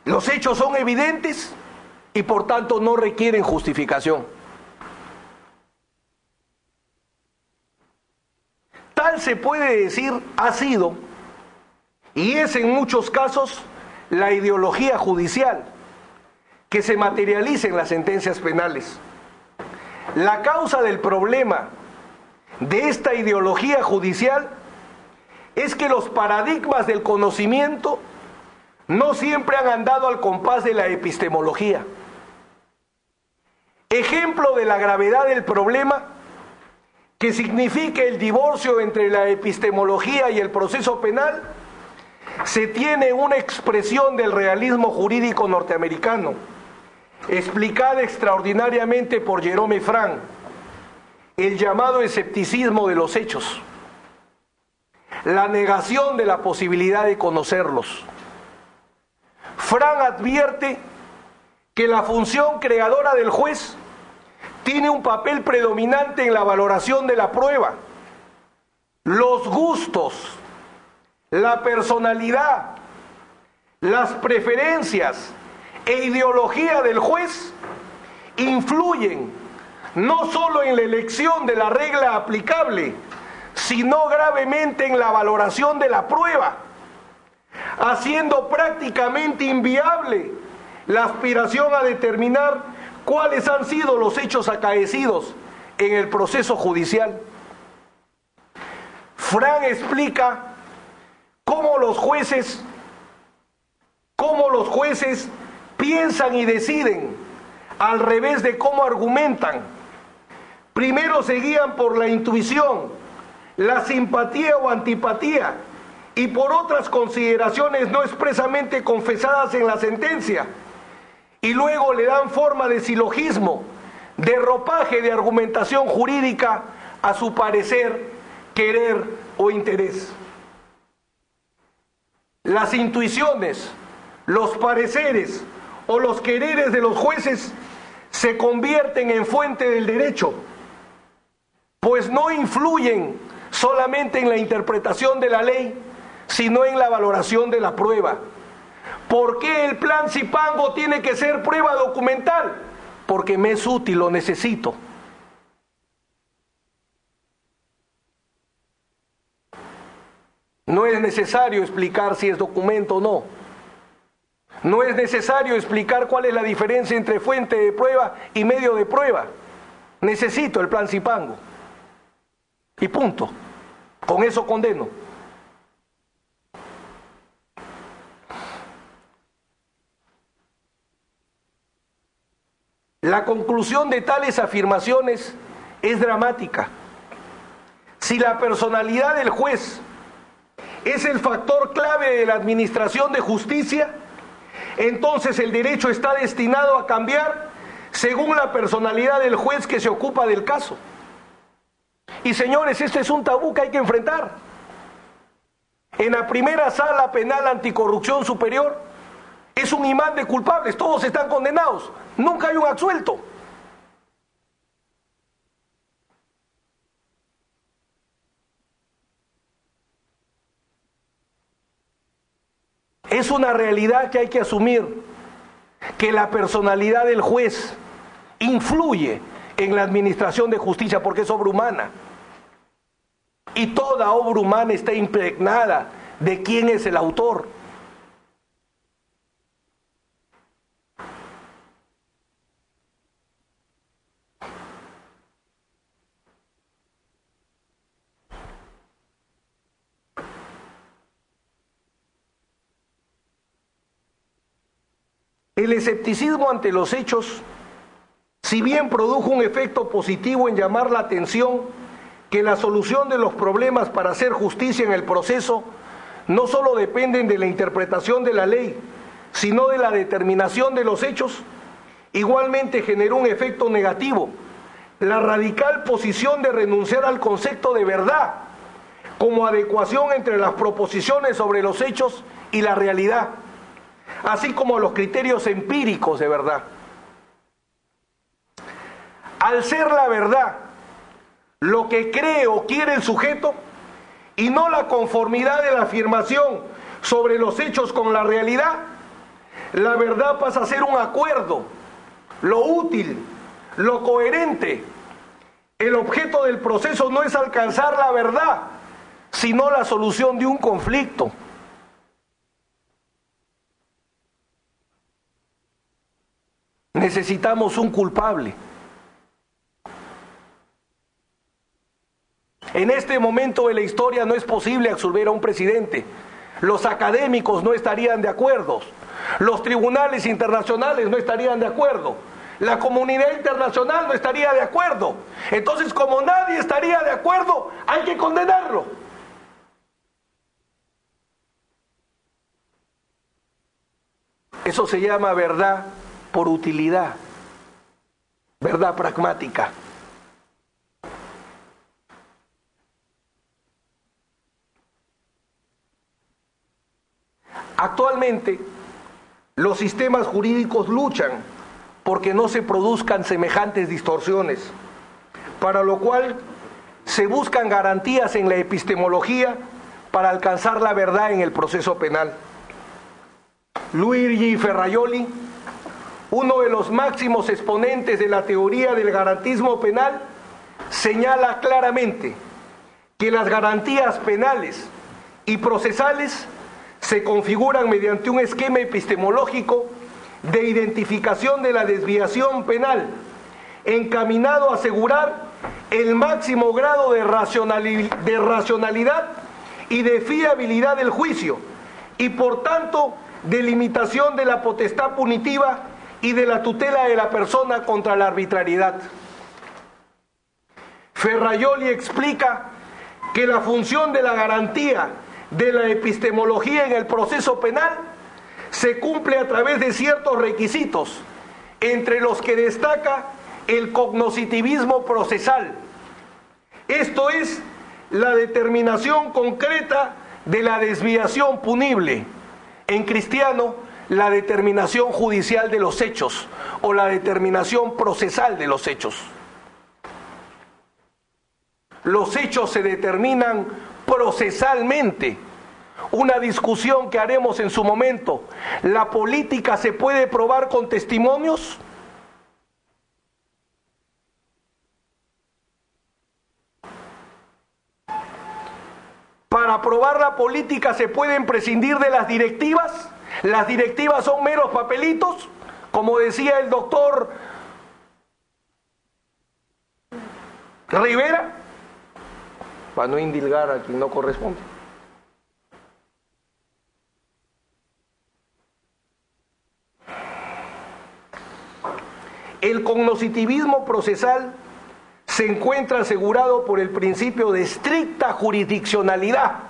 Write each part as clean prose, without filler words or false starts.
Los hechos son evidentes y por tanto no requieren justificación. Tal se puede decir ha sido, y es en muchos casos, la ideología judicial que se materializa en las sentencias penales. La causa del problema de esta ideología judicial es que los paradigmas del conocimiento no siempre han andado al compás de la epistemología. Ejemplo de la gravedad del problema que significa el divorcio entre la epistemología y el proceso penal, se tiene una expresión del realismo jurídico norteamericano, explicada extraordinariamente por Jerome Frank, el llamado escepticismo de los hechos, la negación de la posibilidad de conocerlos. Frank advierte que la función creadora del juez tiene un papel predominante en la valoración de la prueba. Los gustos, la personalidad, las preferencias e ideología del juez influyen no solo en la elección de la regla aplicable, sino gravemente en la valoración de la prueba, haciendo prácticamente inviable la aspiración a determinar cuáles han sido los hechos acaecidos en el proceso judicial. Frank explica cómo los jueces piensan y deciden al revés de cómo argumentan. Primero se guían por la intuición, la simpatía o antipatía y por otras consideraciones no expresamente confesadas en la sentencia, y luego le dan forma de silogismo, de ropaje de argumentación jurídica a su parecer, querer o interés. Las intuiciones, los pareceres o los quereres de los jueces se convierten en fuente del derecho, pues no influyen solamente en la interpretación de la ley, sino en la valoración de la prueba. ¿Por qué el plan Zipango tiene que ser prueba documental? Porque me es útil, lo necesito. No es necesario explicar si es documento o no. No es necesario explicar cuál es la diferencia entre fuente de prueba y medio de prueba. Necesito el plan Zipango. Y punto. Con eso condeno. La conclusión de tales afirmaciones es dramática. Si la personalidad del juez es el factor clave de la administración de justicia, entonces el derecho está destinado a cambiar según la personalidad del juez que se ocupa del caso. Y señores, este es un tabú que hay que enfrentar. En la primera sala penal anticorrupción superior es un imán de culpables, todos están condenados, nunca hay un absuelto. Es una realidad que hay que asumir, que la personalidad del juez influye en la administración de justicia porque es obra humana. Y toda obra humana está impregnada de quién es el autor. El escepticismo ante los hechos, si bien produjo un efecto positivo en llamar la atención que la solución de los problemas para hacer justicia en el proceso no solo dependen de la interpretación de la ley, sino de la determinación de los hechos, igualmente generó un efecto negativo, la radical posición de renunciar al concepto de verdad como adecuación entre las proposiciones sobre los hechos y la realidad, así como los criterios empíricos de verdad. Al ser la verdad lo que cree o quiere el sujeto y no la conformidad de la afirmación sobre los hechos con la realidad, la verdad pasa a ser un acuerdo, lo útil, lo coherente. El objeto del proceso no es alcanzar la verdad, sino la solución de un conflicto. Necesitamos un culpable. En este momento de la historia no es posible absolver a un presidente. Los académicos no estarían de acuerdo. Los tribunales internacionales no estarían de acuerdo. La comunidad internacional no estaría de acuerdo. Entonces, como nadie estaría de acuerdo, hay que condenarlo. Eso se llama verdad por utilidad, verdad pragmática. Actualmente, los sistemas jurídicos luchan porque no se produzcan semejantes distorsiones, para lo cual se buscan garantías en la epistemología para alcanzar la verdad en el proceso penal. Luigi Ferrajoli, uno de los máximos exponentes de la teoría del garantismo penal, señala claramente que las garantías penales y procesales se configuran mediante un esquema epistemológico de identificación de la desviación penal, encaminado a asegurar el máximo grado de racionalidad y de fiabilidad del juicio, y por tanto de limitación de la potestad punitiva y de la tutela de la persona contra la arbitrariedad. Ferrajoli explica que la función de la garantía de la epistemología en el proceso penal se cumple a través de ciertos requisitos, entre los que destaca el cognoscitivismo procesal. Esto es la determinación concreta de la desviación punible. En cristiano, la determinación judicial de los hechos o la determinación procesal de los hechos. Los hechos se determinan procesalmente. Una discusión que haremos en su momento. ¿La política se puede probar con testimonios? Para probar la política se pueden prescindir de las directivas. Las directivas son meros papelitos, como decía el doctor Rivera, para no indilgar a quien no corresponde. El cognoscitivismo procesal se encuentra asegurado por el principio de estricta jurisdiccionalidad.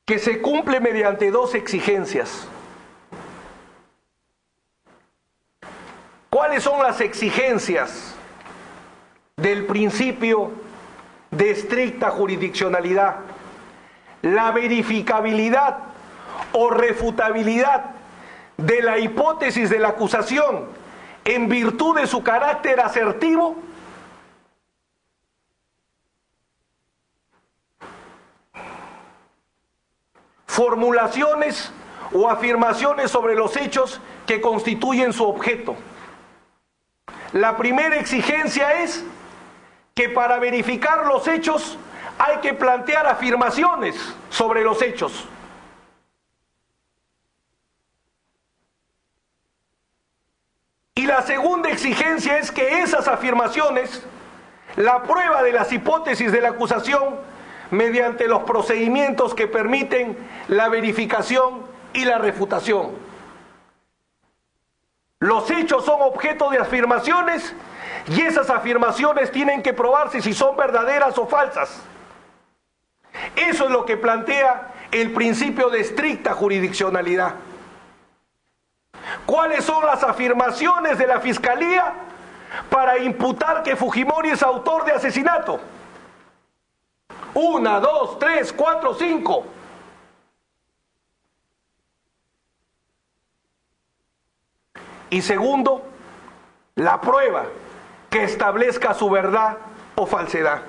Que se cumple mediante dos exigencias. ¿Cuáles son las exigencias del principio de estricta jurisdiccionalidad? La verificabilidad o refutabilidad de la hipótesis de la acusación en virtud de su carácter asertivo, formulaciones o afirmaciones sobre los hechos que constituyen su objeto. La primera exigencia es que para verificar los hechos hay que plantear afirmaciones sobre los hechos. Y la segunda exigencia es que esas afirmaciones, la prueba de las hipótesis de la acusación, mediante los procedimientos que permiten la verificación y la refutación. Los hechos son objeto de afirmaciones y esas afirmaciones tienen que probarse si son verdaderas o falsas. Eso es lo que plantea el principio de estricta jurisdiccionalidad. ¿Cuáles son las afirmaciones de la Fiscalía para imputar que Fujimori es autor de asesinato? 1, 2, 3, 4, 5. Y segundo, la prueba que establezca su verdad o falsedad.